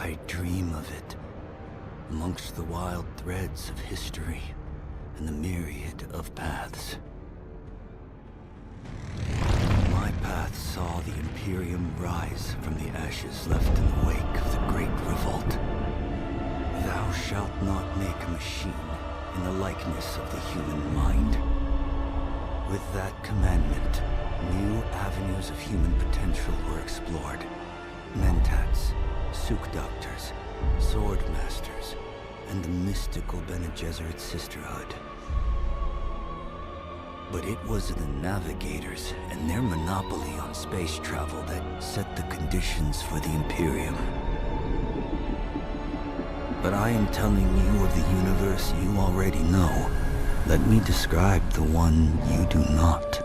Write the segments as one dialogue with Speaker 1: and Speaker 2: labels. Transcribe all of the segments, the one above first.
Speaker 1: I dream of it, amongst the wild threads of history and the myriad of paths. My path saw the Imperium rise from the ashes left in the wake of the Great Revolt. Thou shalt not make a machine in the likeness of the human mind. With that commandment, new avenues of human potential were explored. Mentats, Suk Doctors, Sword Masters, and the mystical Bene Gesserit Sisterhood. But it was the Navigators and their monopoly on space travel that set the conditions for the Imperium. But I am telling you of the universe you already know. Let me describe the one you do not.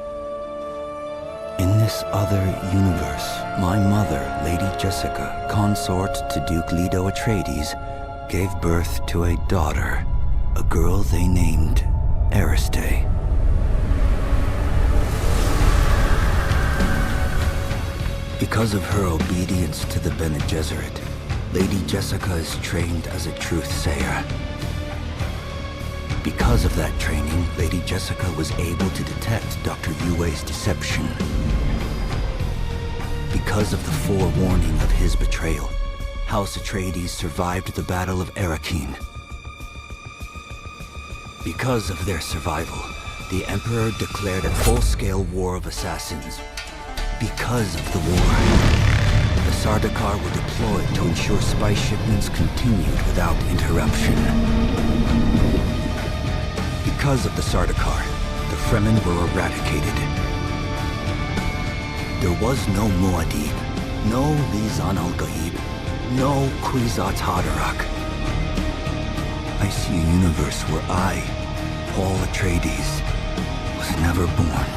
Speaker 1: In this other universe, my mother, Lady Jessica, consort to Duke Leto Atreides, gave birth to a daughter, a girl they named Ariste. Because of her obedience to the Bene Gesserit, Lady Jessica is trained as a truth-sayer. Because of that training, Lady Jessica was able to detect Dr. Yue's deception. Because of the forewarning of his betrayal, House Atreides survived the Battle of Awaken. Because of their survival, the Emperor declared a full-scale war of assassins. Because of the war, the Sardaukar were deployed to ensure spice shipments continued without interruption. Because of the Sardaukar, the Fremen were eradicated. There was no Muad'Dib, no Lisan al-Gaib, no Kwisatz Haderach. I see a universe where I, Paul Atreides, was never born.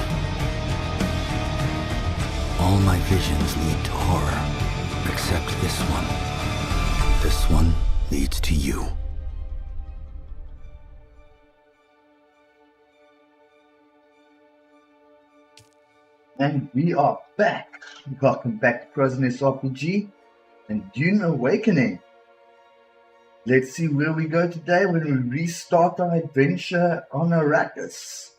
Speaker 1: All my visions lead to horror, except this one. This one leads to you.
Speaker 2: And we are back. Welcome back to Prisoners RPG and Dune Awakening. Let's see where we go today when we restart our adventure on Arrakis.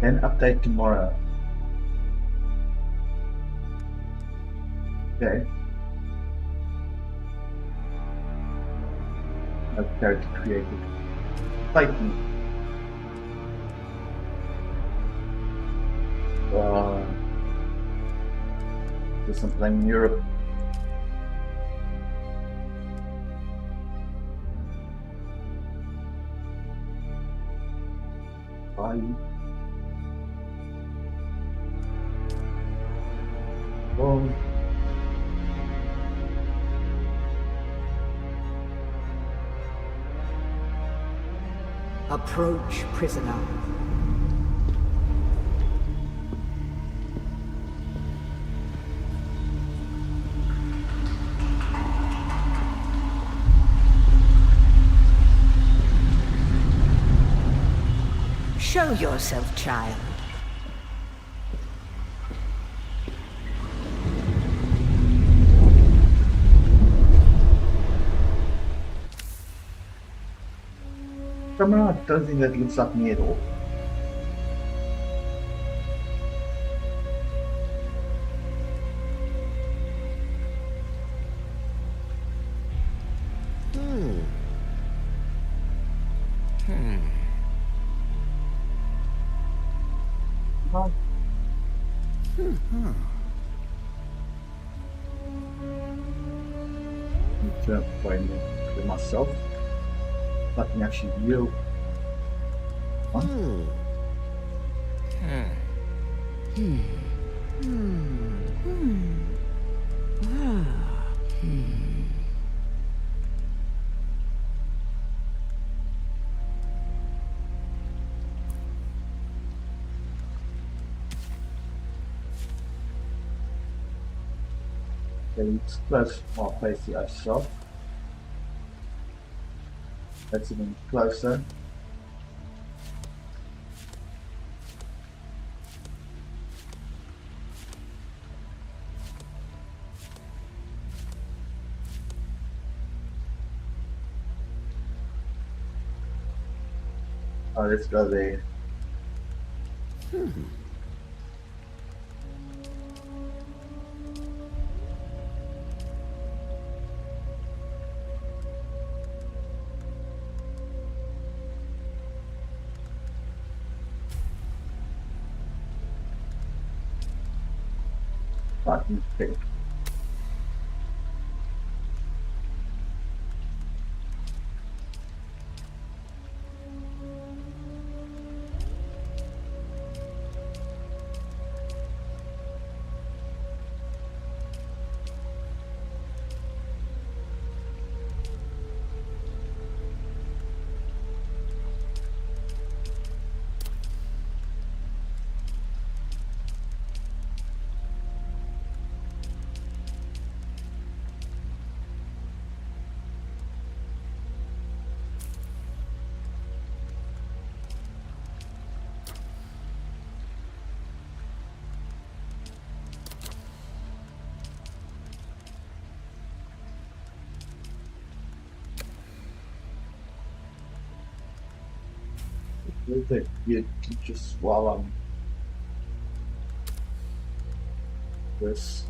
Speaker 2: An update tomorrow. Okay. No character created. Fight me. Guess I'm playing in Europe. Bye. Oh.
Speaker 3: Approach, prisoner. Show yourself, child.
Speaker 2: I don't think that looks like me at all. Need to find it myself. I can actually view. Okay, it's close. I'll place the ice shelf. That's even closer. Oh, let's go there. Fucking pick. Where's that weird just while I'm this.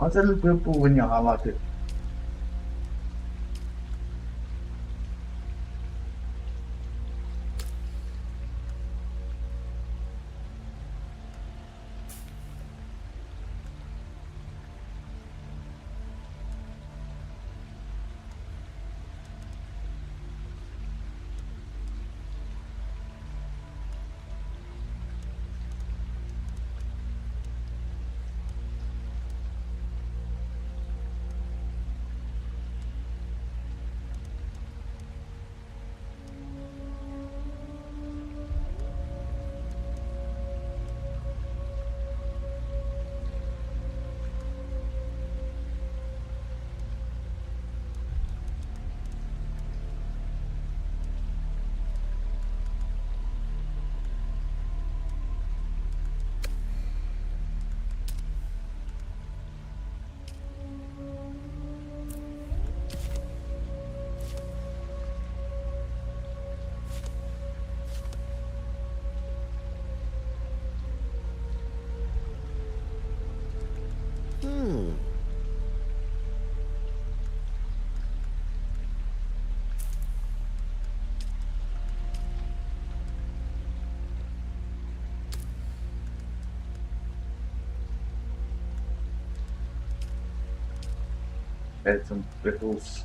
Speaker 2: Why does that look purple when you highlight it? Add some ripples.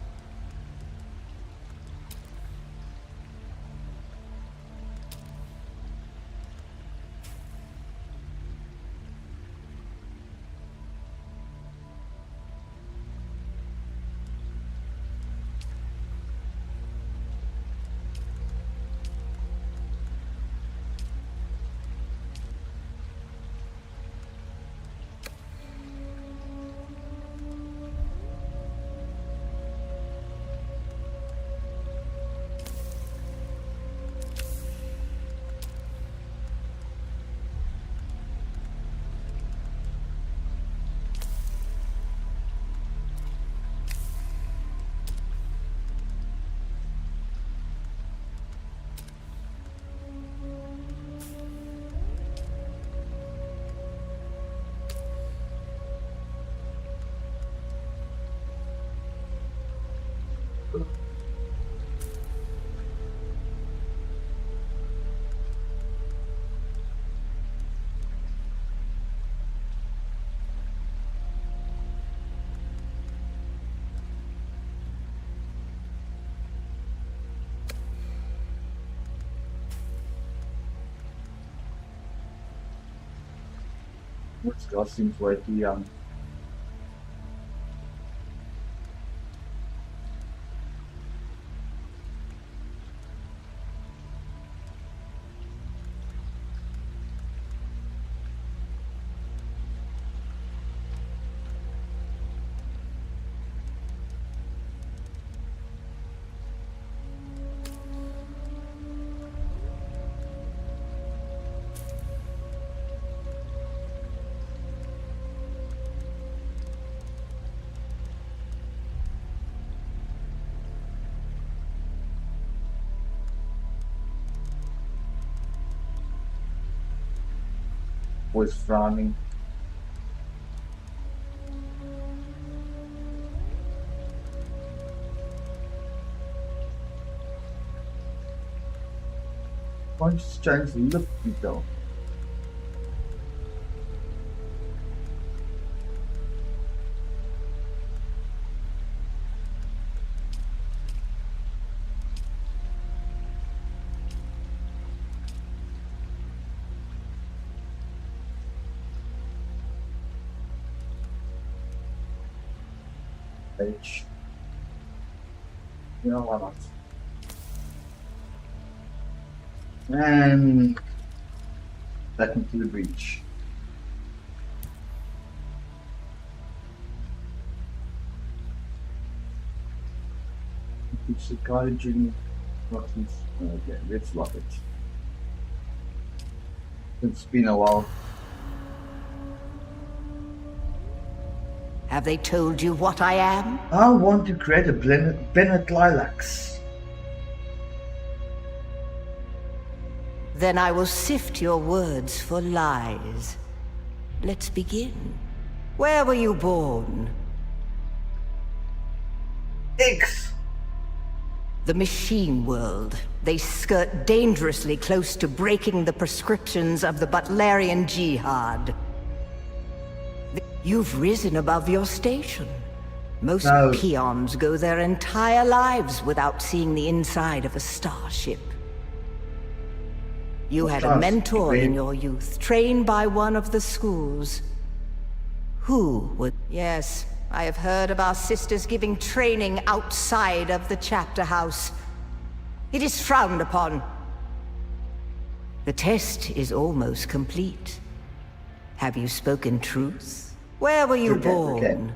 Speaker 2: This guy seems way too young. Was frowning. Why don't you just change the lip detail? Page. You know why not? And back into the breach. It's a guiding process. Okay, let's lock it. It's been a while.
Speaker 3: Have they told you what I am?
Speaker 2: I want to create a Bennett Lilacs.
Speaker 3: Then I will sift your words for lies. Let's begin. Where were you born?
Speaker 2: X.
Speaker 3: The machine world. They skirt dangerously close to breaking the prescriptions of the Butlerian Jihad. You've risen above your station. Most peons go their entire lives without seeing the inside of a starship. You had a mentor in your youth, trained by one of the schools. Who would... Yes, I have heard of our sisters giving training outside of the chapter house. It is frowned upon. The test is almost complete. Have you spoken truth? Where were you born?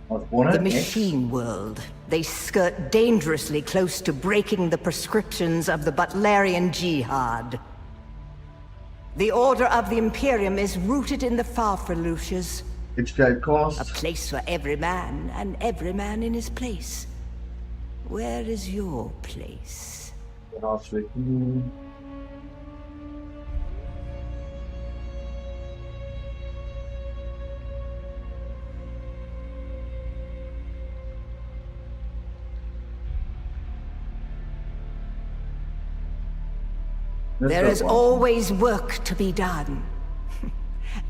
Speaker 2: I was born
Speaker 3: The machine world. They skirt dangerously close to breaking the prescriptions of the Butlerian Jihad. The Order of the Imperium is rooted in the Farfalucias.
Speaker 2: It's got cost.
Speaker 3: A place for every man, and every man in his place. Where is your place?
Speaker 2: Last week.
Speaker 3: There is always work to be done.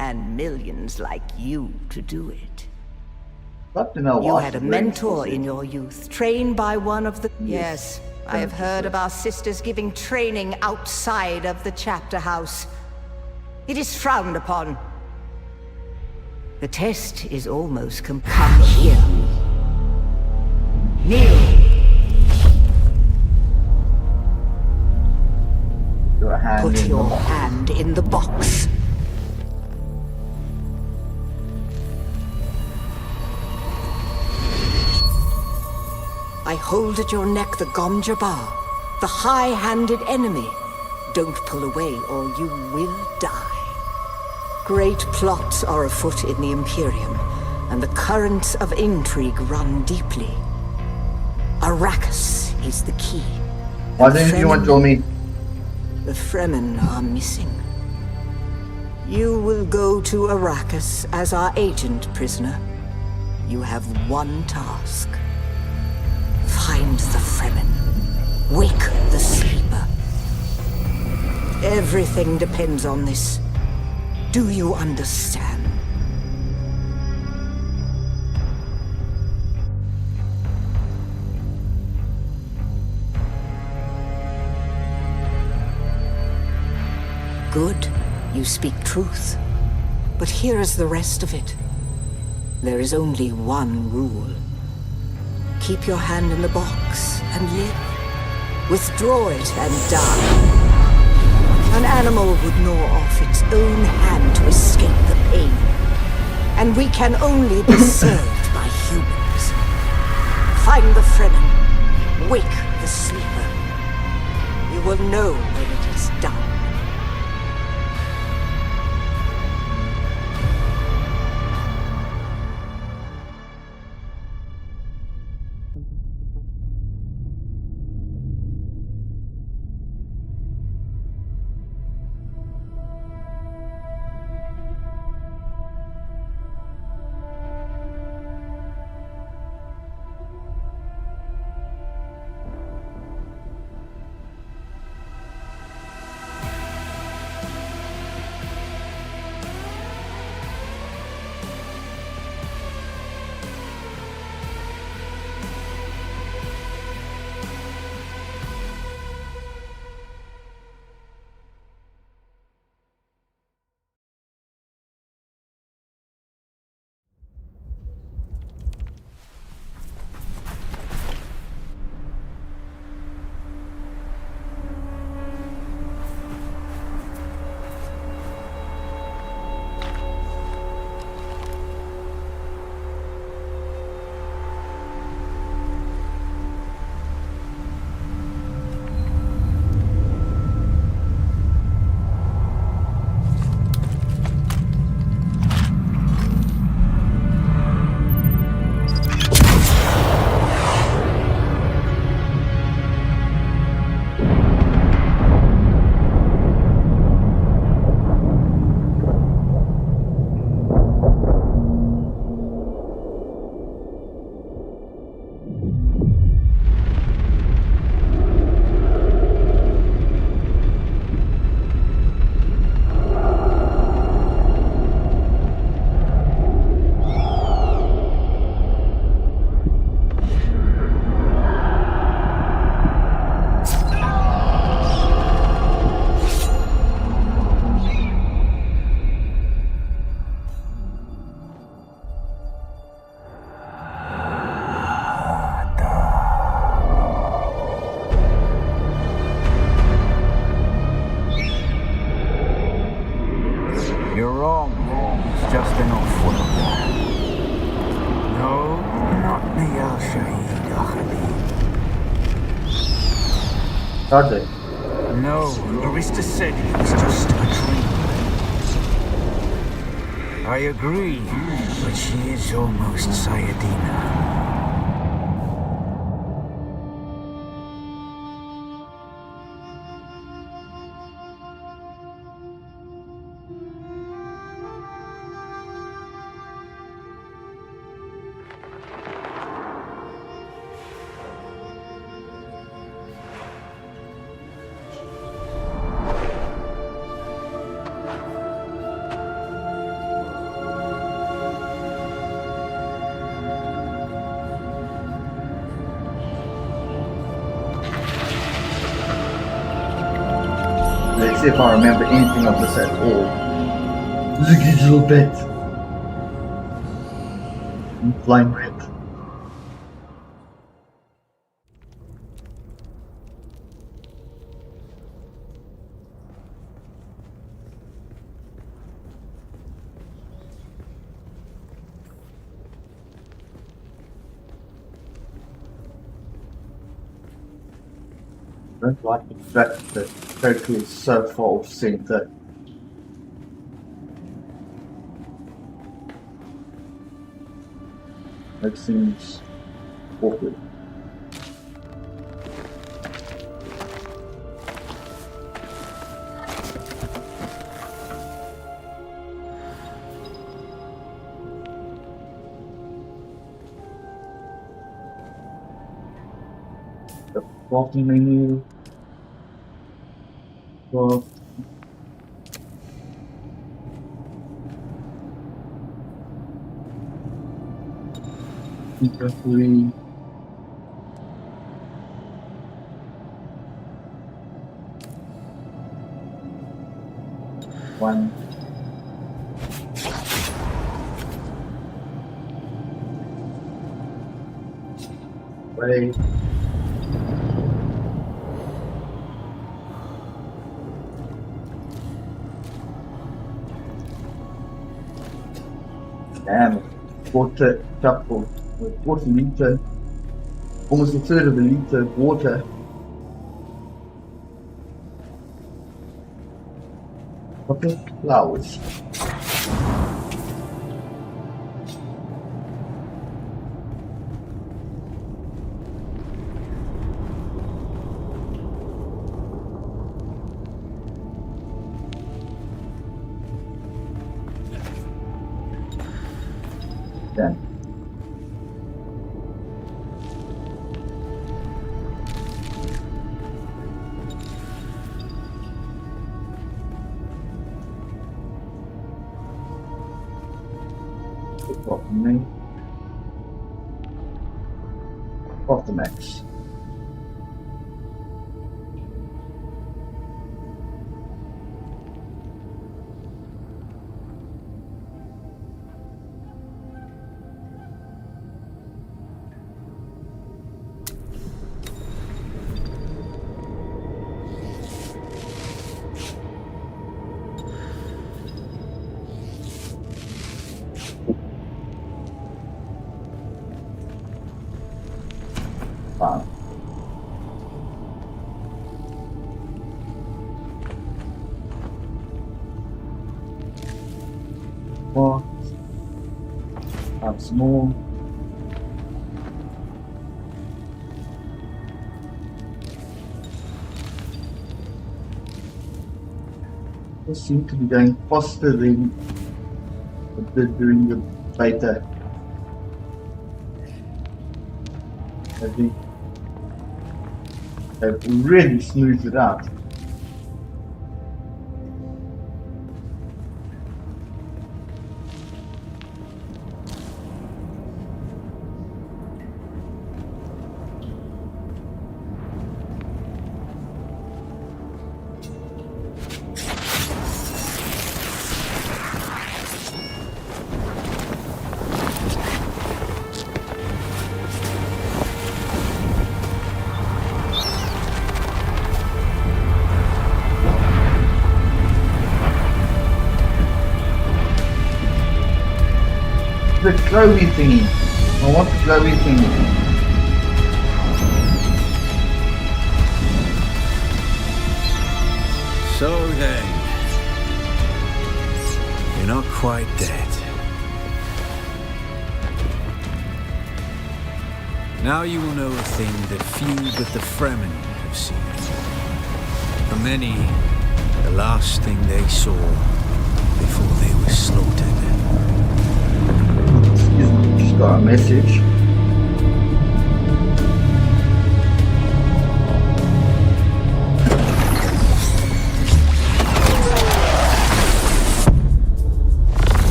Speaker 3: And millions like you to do it. You had a mentor in your youth, trained by one of the... Yes, I have heard of our sisters giving training outside of the chapter house. It is frowned upon. The test is almost complete. Come here. Kneel. Put your hand in the box. I hold at your neck the Gom Jabbar, the high-handed enemy. Don't pull away or you will die. Great plots are afoot in the Imperium, and the currents of intrigue run deeply. Arrakis is the key.
Speaker 2: Why didn't you want to tell me?
Speaker 3: The Fremen are missing. You will go to Arrakis as our agent, prisoner. You have one task. Find the Fremen. Wake the sleeper. Everything depends on this. Do you understand? Good. You speak truth. But here is the rest of it. There is only one rule. Keep your hand in the box and live. Withdraw it and die. An animal would gnaw off its own hand to escape the pain. And we can only be served by humans. Find the Fremen. Wake the sleeper. You will know when it is done.
Speaker 1: You're wrong. It's just an off-world. No, not the Al-Shahid Ahadi.
Speaker 2: Are they?
Speaker 1: No, Arista said it was just a dream. I agree, but she is almost Sayadina.
Speaker 2: Let's see if I remember anything of this at all. Look at little bit. Flying red. I don't like the fact that Tokyo is so far off center. That seems awkward. The crafting menu. Craft. Inventory. One. way. Damn, water couple, quarter liter, almost a third of a liter of water. Okay, flowers. Then off the max. Fine. More. Have more. They seem to be going faster than it did during the beta. I think they've really smoothed it out. The glowy thingy. I want the glowy thingy.
Speaker 1: So then, you're not quite dead. Now you will know a thing that few but the Fremen have seen. For many, the last thing they saw before they were slaughtered.
Speaker 2: Just got a message.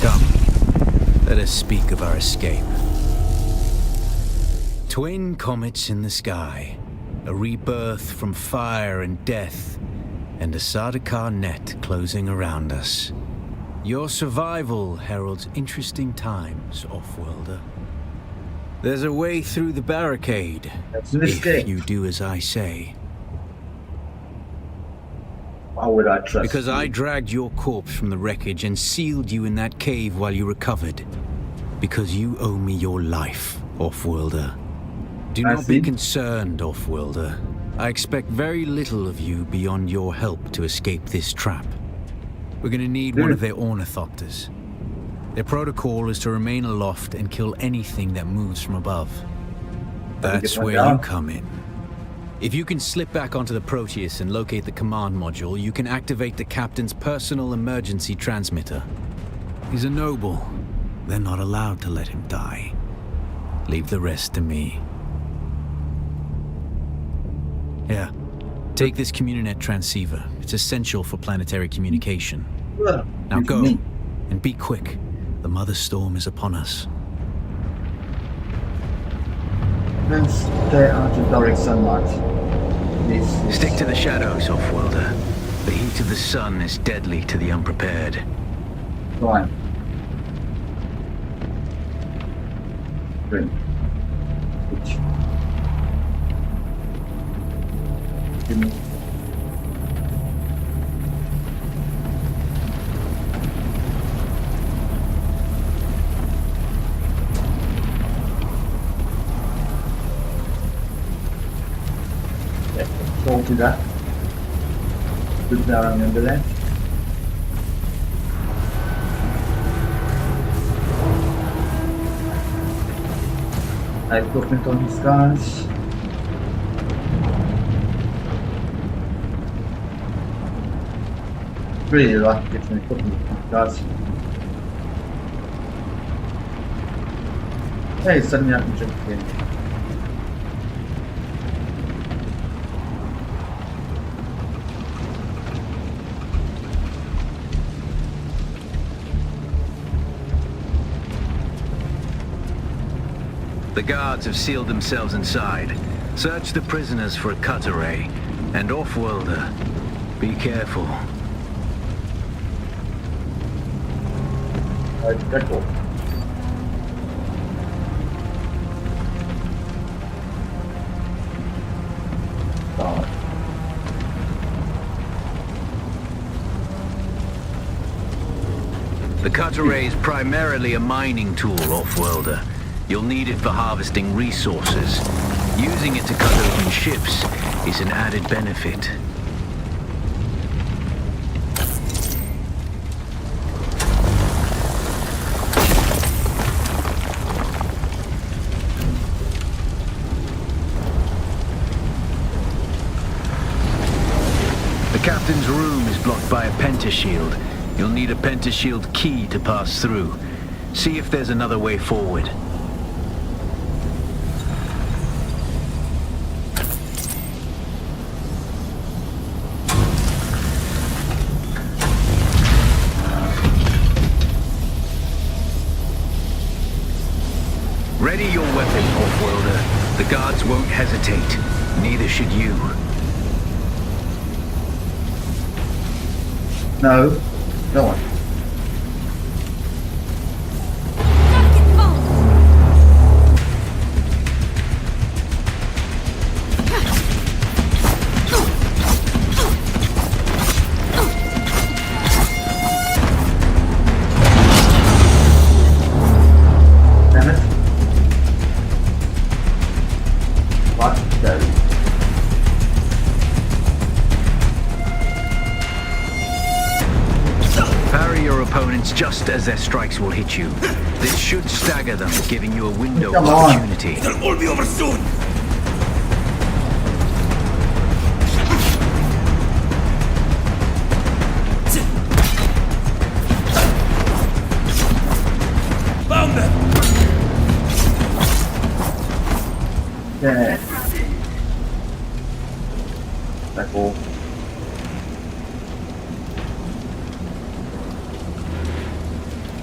Speaker 1: Come, let us speak of our escape. Twin comets in the sky, a rebirth from fire and death, and a Sardaukar net closing around us. Your survival heralds interesting times, Offworlder. There's a way through the barricade,
Speaker 2: That's an
Speaker 1: if
Speaker 2: escape.
Speaker 1: you do as I say.
Speaker 2: Why would I trust
Speaker 1: Because
Speaker 2: you?
Speaker 1: I dragged your corpse from the wreckage and sealed you in that cave while you recovered. Because you owe me your life, Offworlder. Do
Speaker 2: I
Speaker 1: not be
Speaker 2: see.
Speaker 1: concerned, Offworlder. I expect very little of you beyond your help to escape this trap. We're gonna need one of their ornithopters. Their protocol is to remain aloft and kill anything that moves from above. That's
Speaker 2: one
Speaker 1: where
Speaker 2: down.
Speaker 1: you come in. If you can slip back onto the Proteus and locate the command module, you can activate the captain's personal emergency transmitter. He's a noble. They're not allowed to let him die. Leave the rest to me. Here, take this Communinet transceiver. It's essential for planetary communication.
Speaker 2: Well,
Speaker 1: Now
Speaker 2: it's
Speaker 1: go,
Speaker 2: me.
Speaker 1: and be quick. The Mother Storm is upon us.
Speaker 2: Don't stay out of direct sunlight. Please.
Speaker 1: Stick to the shadows, Offworlder. The heat of the sun is deadly to the unprepared.
Speaker 2: Fine. Drink. Which? Give me. Told you that. Good that I remember that. Equipment on these guys. Really like to get some equipment on these guys. Hey, suddenly I can jump again.
Speaker 4: The guards have sealed themselves inside. Search the prisoners for a cut array. And off-worlder, be careful.
Speaker 2: Careful.
Speaker 4: The cut array is primarily a mining tool, off-worlder. You'll need it for harvesting resources. Using it to cut open ships is an added benefit. The captain's room is blocked by a pentashield. You'll need a pentashield key to pass through. See if there's another way forward. Ready your weapon, off-worlder. The guards won't hesitate. Neither should you.
Speaker 2: No, no one. Damn it. What? Go.
Speaker 4: Parry your opponents just as their strikes will hit you. This should stagger them, giving you a window of
Speaker 2: Come on.
Speaker 4: opportunity.
Speaker 1: It'll all be over soon. Found them.
Speaker 2: Yeah. That's all.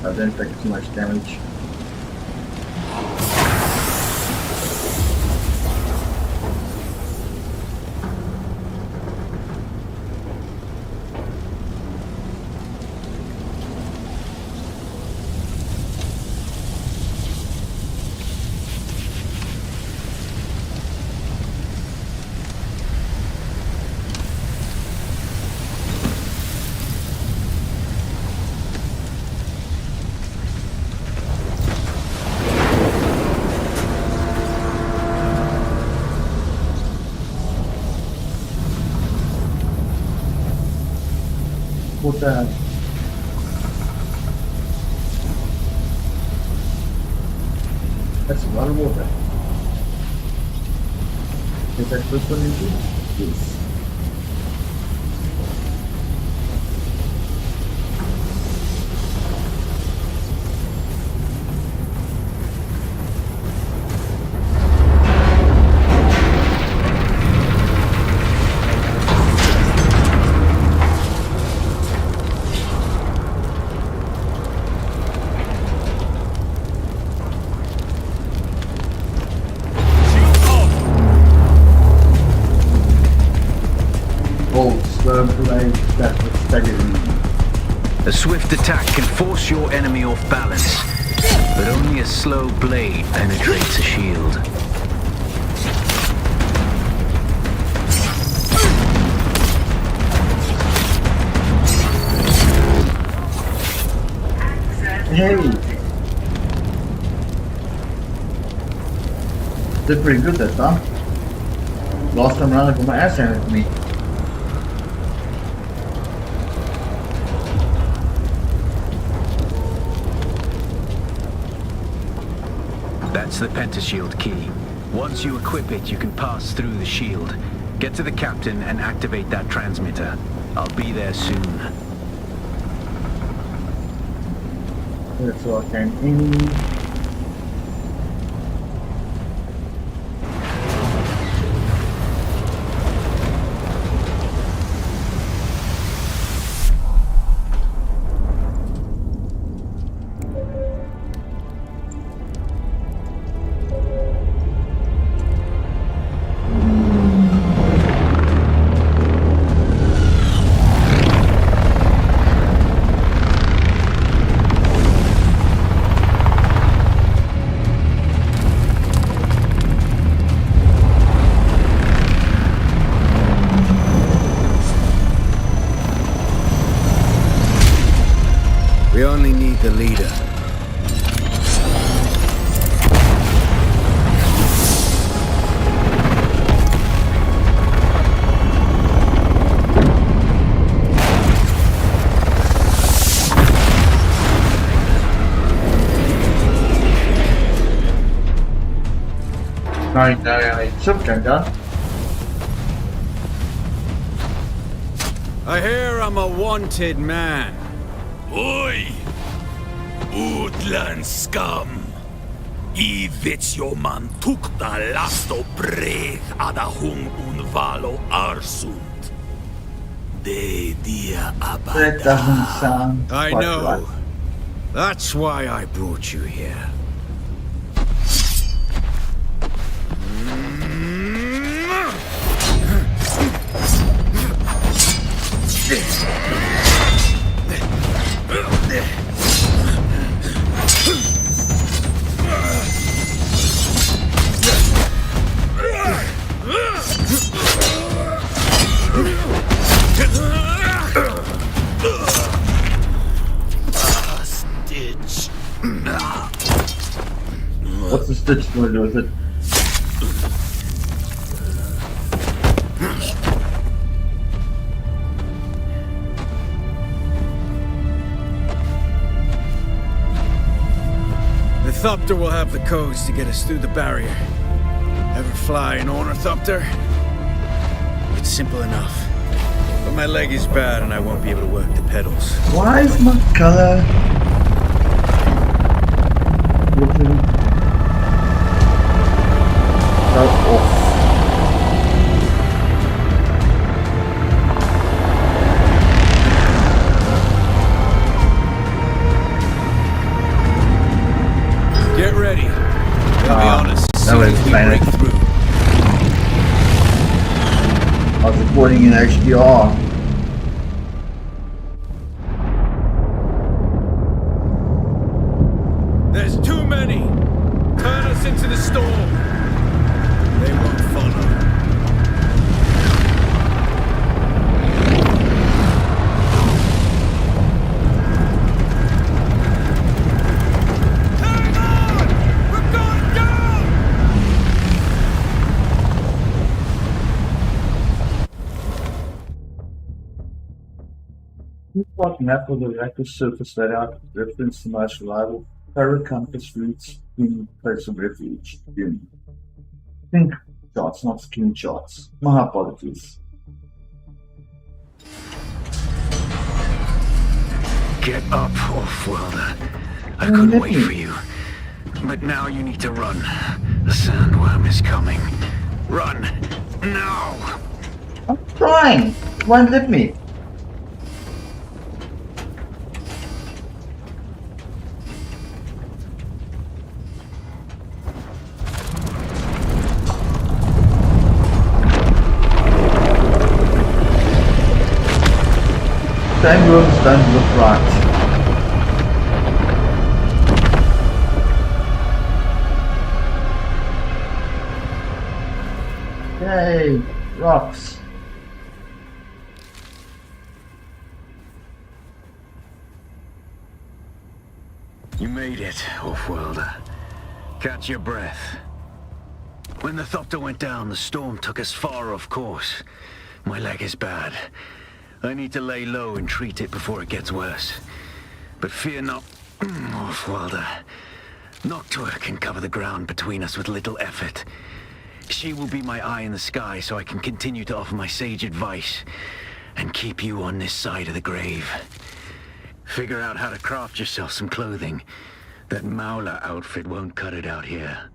Speaker 2: I didn't take too much damage. What the? That's a lot of water. Is that first one into? Yes. Oh, slow play, that's what's staggering.
Speaker 4: A swift attack can force your enemy off balance, but only a slow blade penetrates a shield.
Speaker 2: Hey! Did pretty good that time. Last time around I got my ass handed to me.
Speaker 4: That's the pentashield key. Once you equip it, you can pass through the shield. Get to the captain and activate that transmitter. I'll be there soon.
Speaker 2: That's all I can in.
Speaker 4: We only need the leader.
Speaker 2: Nee, subkant dan.
Speaker 4: I hear I'm a wanted man.
Speaker 5: Oi! Utland scum! I vets jo man tukta lasto breg ada hung un valo arsund. De dia
Speaker 2: That doesn't
Speaker 5: abada.
Speaker 2: sound
Speaker 4: I
Speaker 2: quite
Speaker 4: know.
Speaker 2: right.
Speaker 4: That's why I brought you here.
Speaker 5: Stitch.
Speaker 2: What's the stitch going to do with it?
Speaker 4: The Thopter will have the codes to get us through the barrier. Ever fly an Ornithopter? It's simple enough. But my leg is bad and I won't be able to work the pedals.
Speaker 2: Why is my color looking so off?
Speaker 4: Get ready. I'll be honest, as
Speaker 2: that
Speaker 4: soon
Speaker 2: would
Speaker 4: as we
Speaker 2: explain
Speaker 4: break
Speaker 2: it.
Speaker 4: through.
Speaker 2: I was recording in HDR.
Speaker 4: There's too many! Turn us into the storm! They won't follow. Hang on! We're going down!
Speaker 2: What map of the reactor surface layout reference the most reliable compass routes in place of refuge? Dune. Think shots, not screenshots. My apologies.
Speaker 4: Get up, Off-Worlder. I couldn't wait for you. But now you need to run. The sandworm is coming. Run! Now!
Speaker 2: I'm trying! Won't let me. Same rooms don't look right. Yay, rocks.
Speaker 4: You made it, Off-worlder. Catch your breath. When the Thopter went down, the storm took us far off course. My leg is bad. I need to lay low and treat it before it gets worse. But fear not, Off-worlder. Noctua can cover the ground between us with little effort. She will be my eye in the sky so I can continue to offer my sage advice and keep you on this side of the grave. Figure out how to craft yourself some clothing. That Maula outfit won't cut it out here.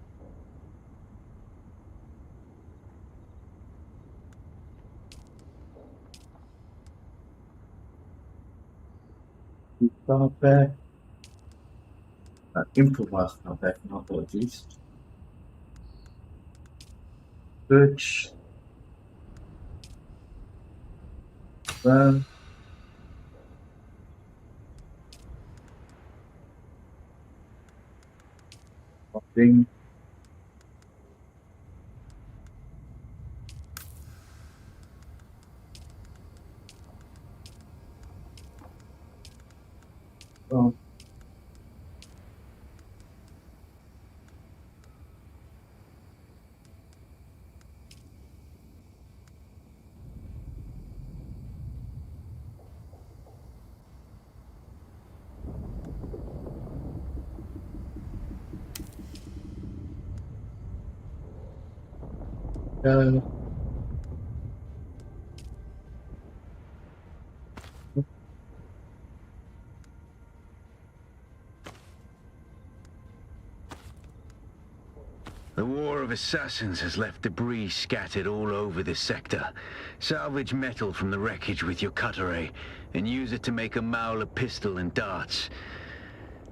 Speaker 2: Not bad. Improvised, not bad, my apologies. Search. Burn. Nothing. Oh.
Speaker 4: The War of Assassins has left debris scattered all over this sector. Salvage metal from the wreckage with your cutlery, and use it to make a Maula pistol and darts.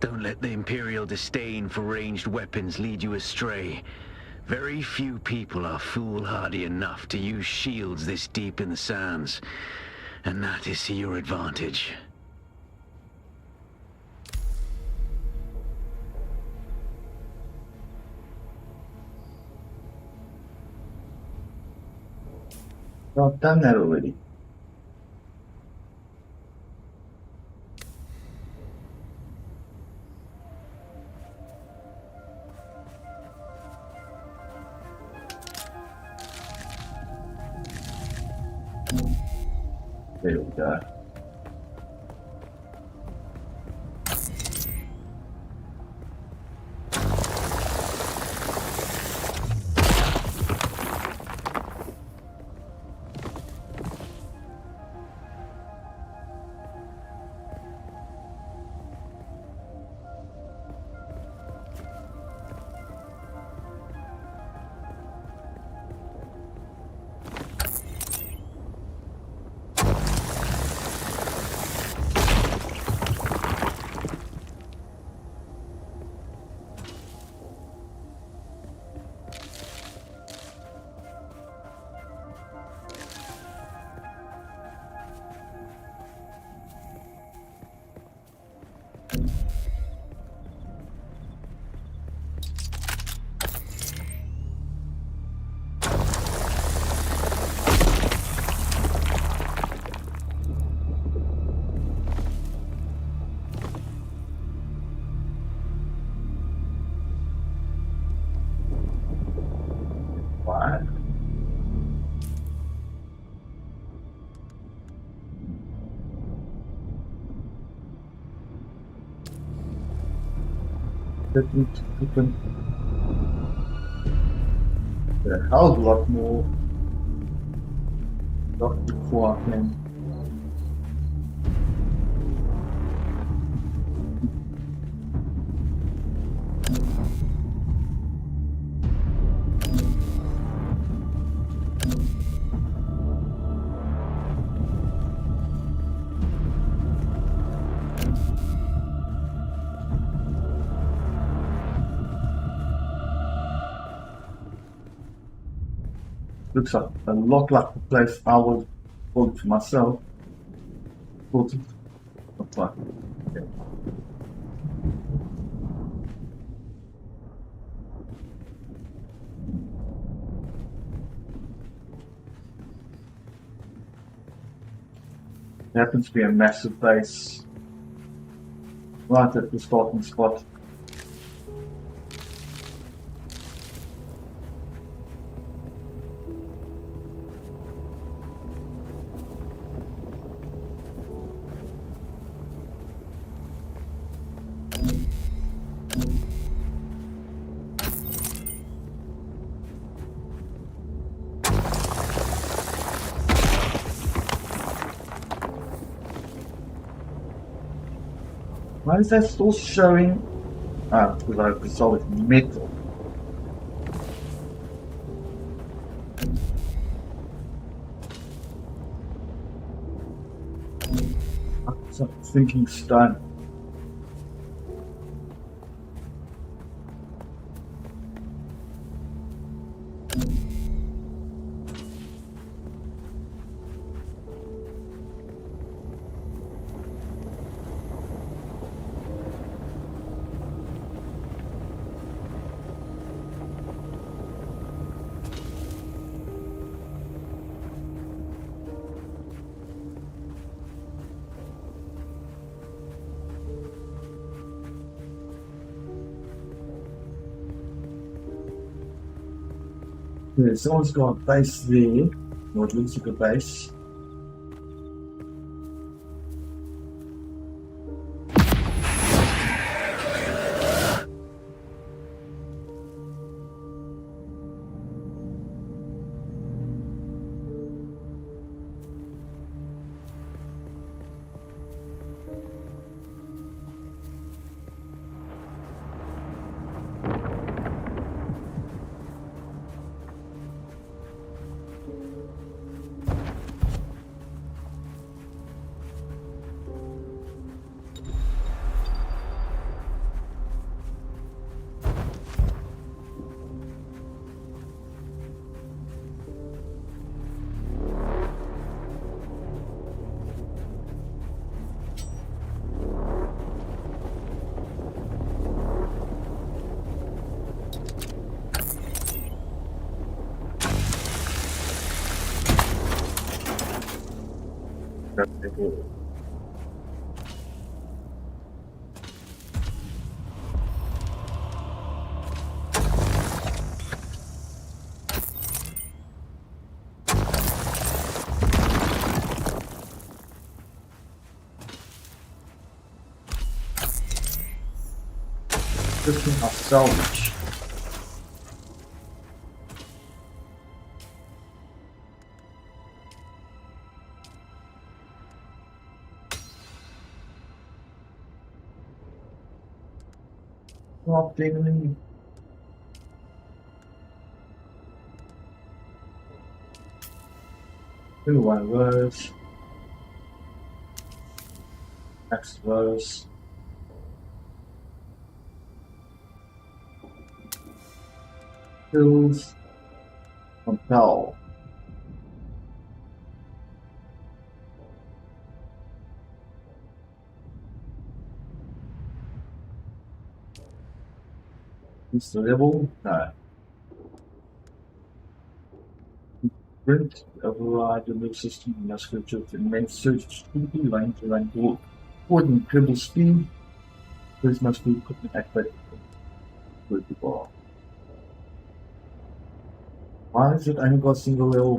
Speaker 4: Don't let the Imperial disdain for ranged weapons lead you astray. Very few people are foolhardy enough to use shields this deep in the sands, and that is to your advantage.
Speaker 2: I've done that already. There we go. A hell of a lot more stuff before I can. Looks like a lot like the place I was building for myself. 40. Not far. Okay. It happens to be a massive base right at the starting spot. Why is that still showing? Ah, because I resolved metal. I'm thinking stone. Yeah, someone's got a base there, or it looks like a base. Looking at salvage. Crafting. Do one of those. Next of those. Tools. Compel. Is the level? No. Print, override the new system, and scripture to main search speedy line to line to forward incredible speed. This must be put in activate with the bar. Why is it only got single level?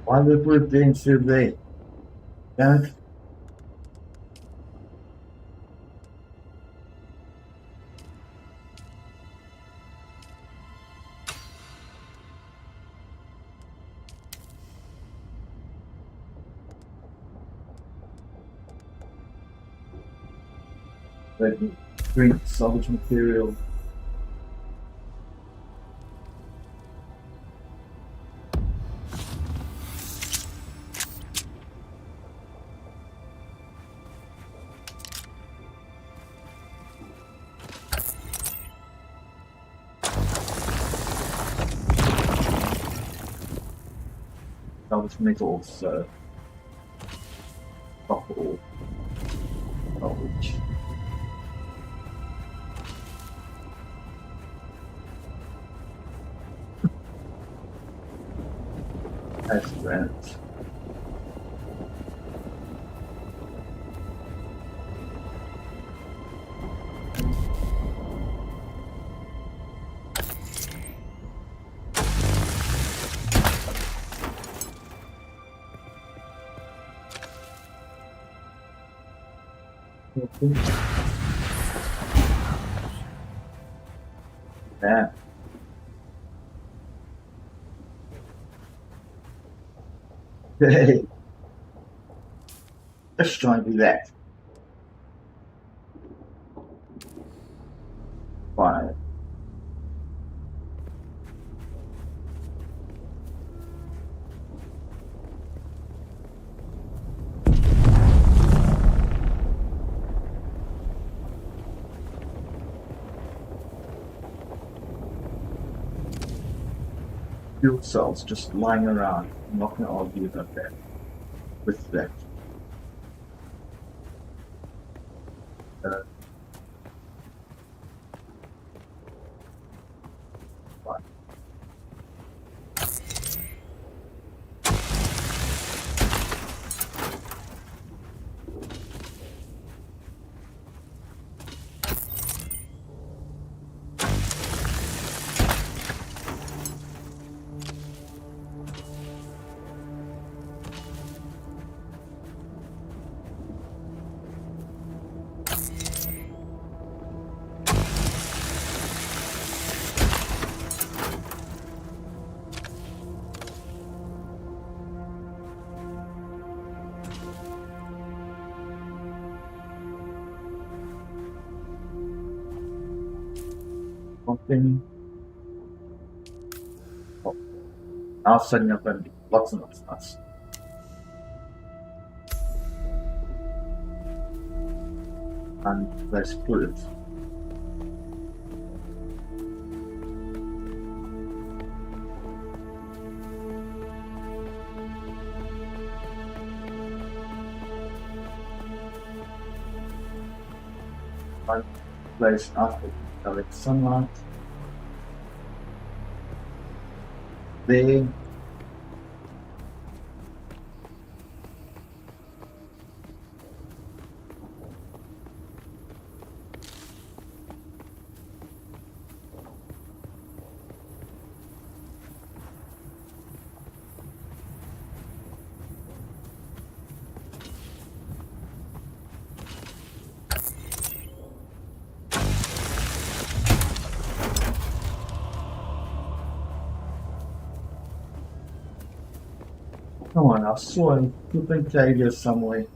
Speaker 2: Why did they put it there instead of there? Damn it. Like, bring salvage material. much metal, so copper ore. Knowledge. That's grand. Yeah. Hey, let's try and do that. Fine. Fuel cells just lying around. I'm not going to argue about that. With that. Fine. Something. Oh, now setting up and lots and lots of nuts. And let's put it. One place after direct sunlight. There. Come on, I saw him flipping cave somewhere.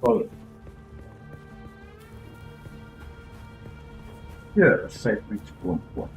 Speaker 2: Follow. Yeah, safe reach 1.1.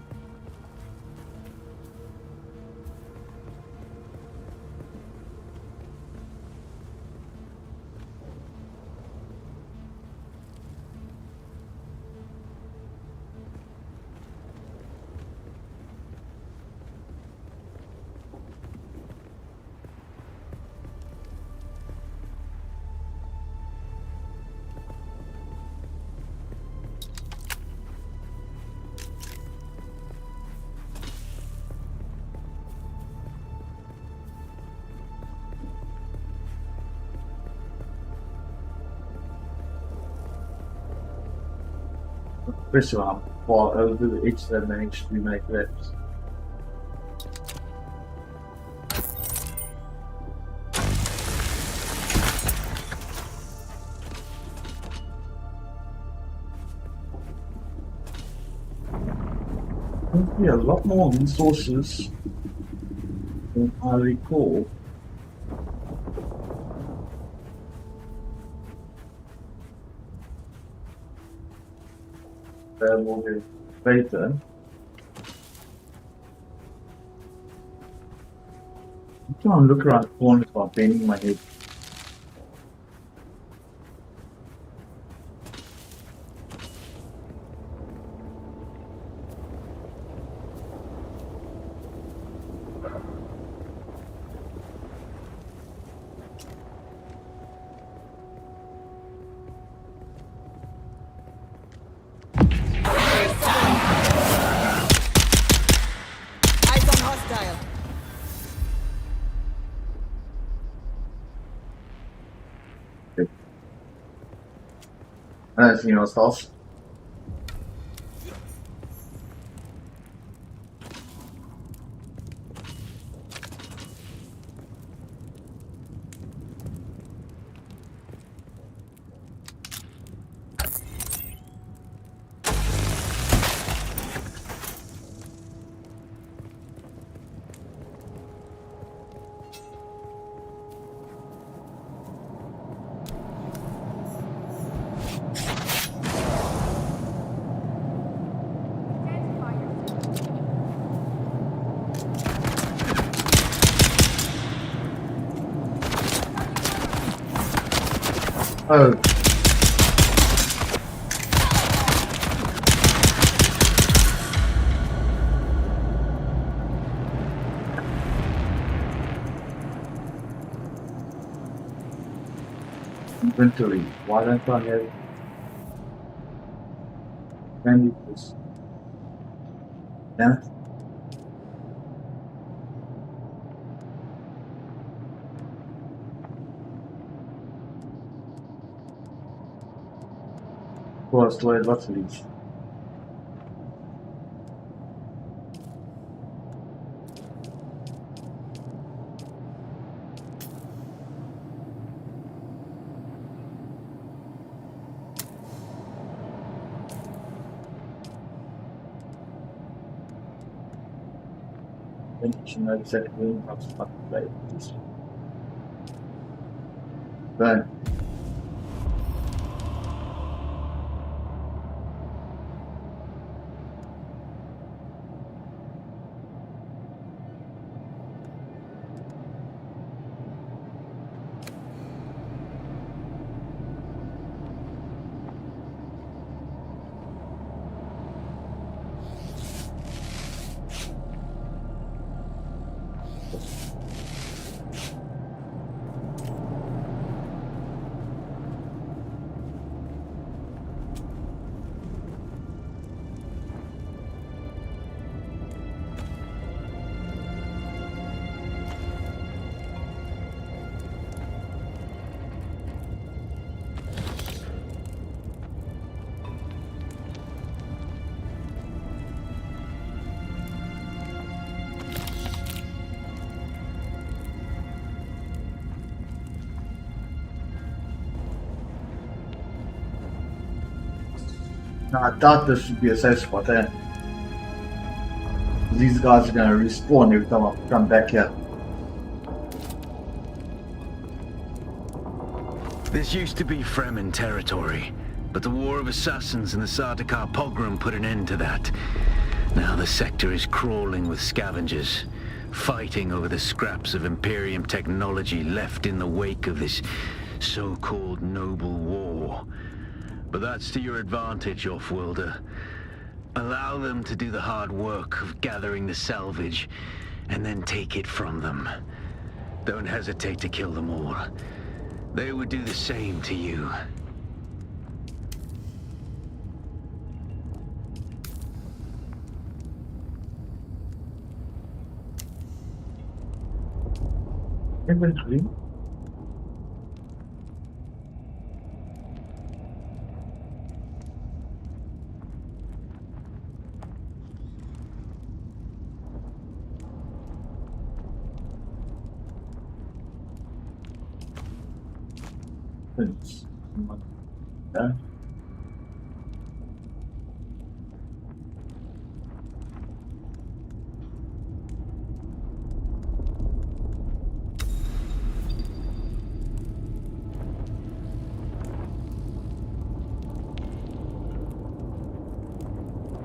Speaker 2: Especially when I'm far over the edge that managed to make that. Yeah, a lot more resources than I recall. There will be later. I'm trying to look around corners while bending my head.
Speaker 3: Eyes on hostile.
Speaker 2: Anything else? Oh. Inventory. Why don't I have bandages? Yeah. Of course, I had lots of these. Then you know exactly how to fucking play with this. Burn. Now, I thought this would be a safe spot, eh? These guys are going to respawn every time I come back here.
Speaker 4: This used to be Fremen territory, but the War of Assassins and the Sardaukar pogrom put an end to that. Now the sector is crawling with scavengers, fighting over the scraps of Imperium technology left in the wake of this so-called noble war. But that's to your advantage, Offworlder. Allow them to do the hard work of gathering the salvage, and then take it from them. Don't hesitate to kill them all. They would do the same to you.
Speaker 2: Inventory. weapons. Yeah.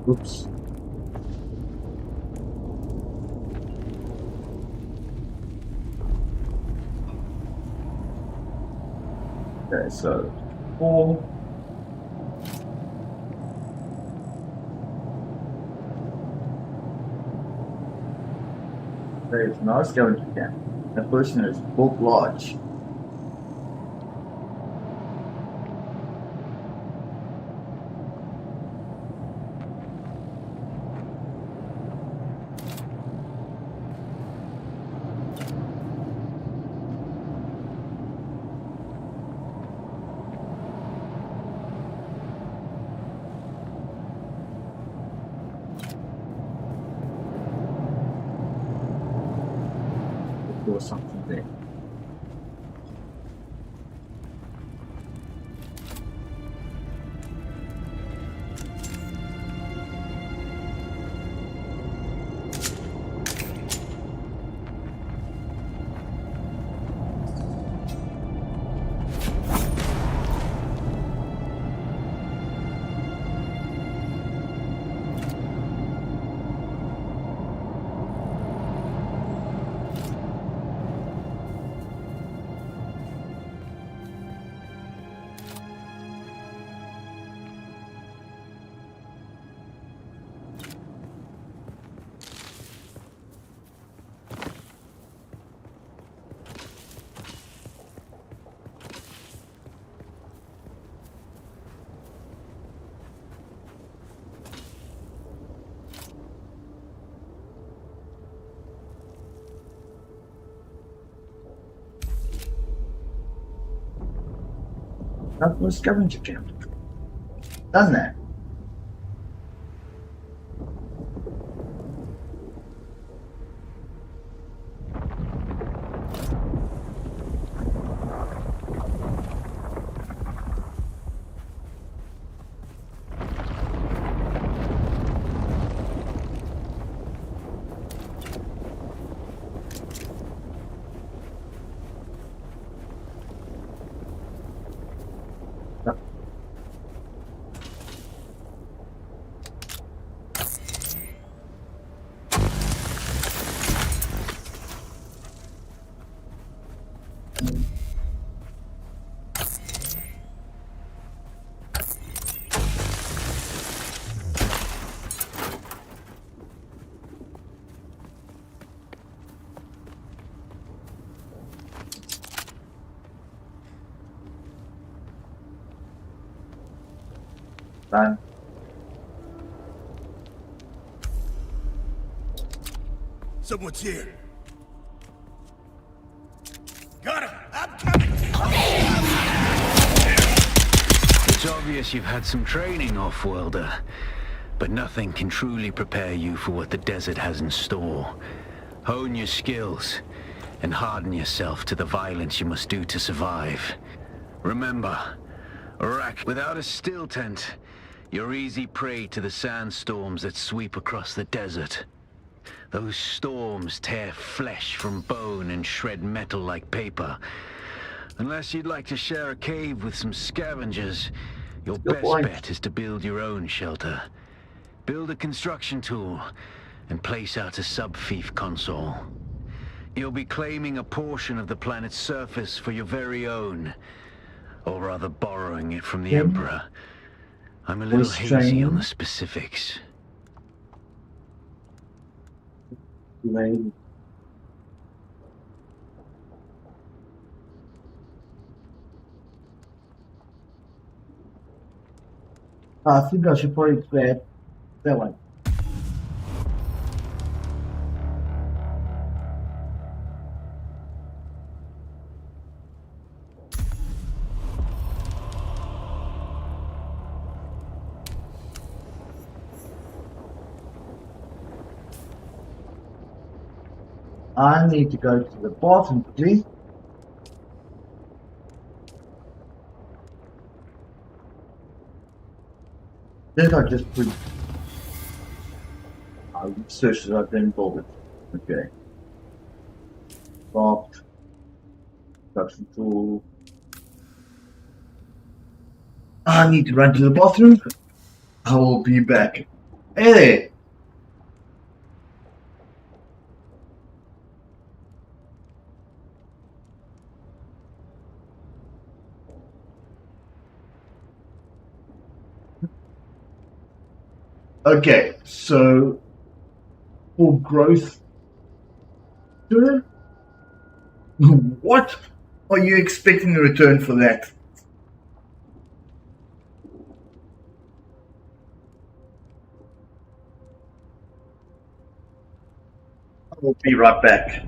Speaker 2: Oops. Okay, so 4. There's no scavenger camp. The person is Book Lodge. Or something there. That was scavenger camp. Done that. Done.
Speaker 5: Someone's here. Got him! I'm coming!
Speaker 4: It's obvious you've had some training, off-worlder. But nothing can truly prepare you for what the desert has in store. Hone your skills, and harden yourself to the violence you must do to survive. Remember, Iraq, without a still tent, you're easy prey to the sandstorms that sweep across the desert. Those storms tear flesh from bone and shred metal like paper. Unless you'd like to share a cave with some scavengers, your best bet is to build your own shelter. Build a construction tool and place out a sub-fief console. You'll be claiming a portion of the planet's surface for your very own, or rather borrowing it from the Emperor. I'm a little hazy on the specifics.
Speaker 2: Maybe. I think I should probably grab that one. I need to go to the bottom, please. Did I just put research that I didn't build it? Okay. Craft, production tool. I need to run to the bathroom. I will be back. Hey there. Okay, so for growth, what are you expecting in return for that? I will be right back.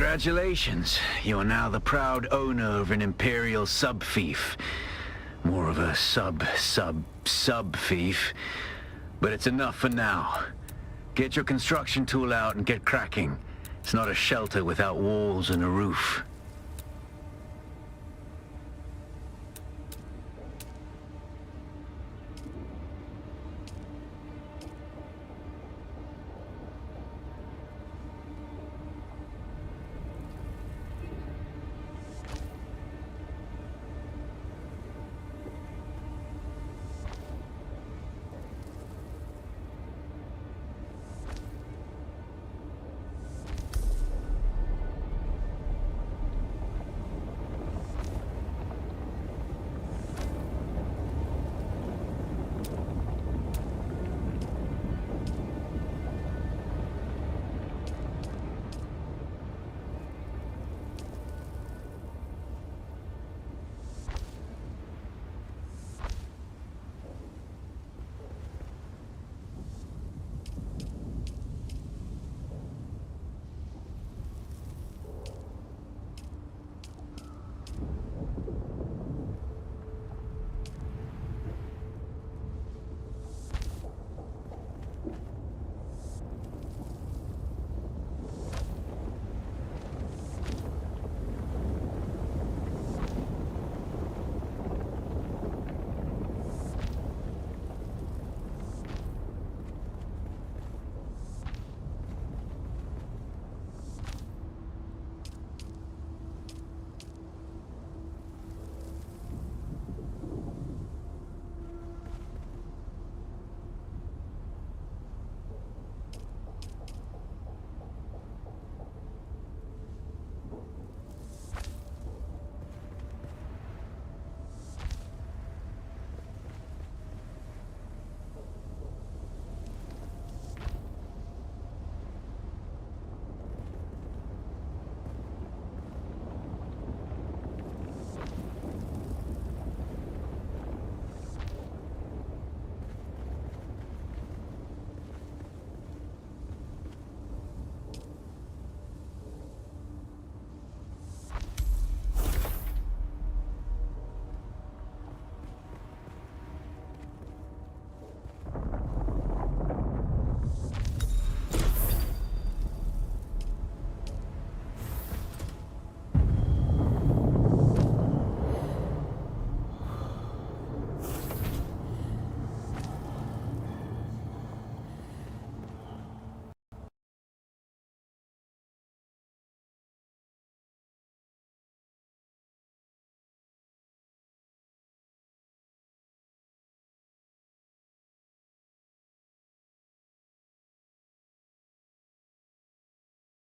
Speaker 4: Congratulations. You are now the proud owner of an Imperial sub-fief. More of a sub-fief. But it's enough for now. Get your construction tool out and get cracking. It's not a shelter without walls and a roof.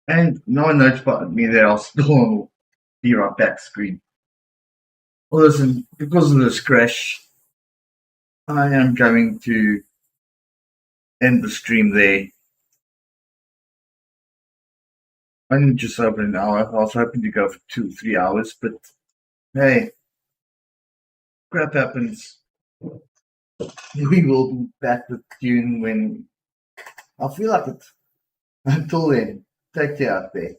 Speaker 2: And no one notified me that I was still on the Be Right Back screen. Well, listen, because of this crash, I am going to end the stream there. Only just over an hour. I was hoping to go for 2 or 3 hours, but hey, crap happens. We will be back with Dune when I feel like it. Until then, take care out there.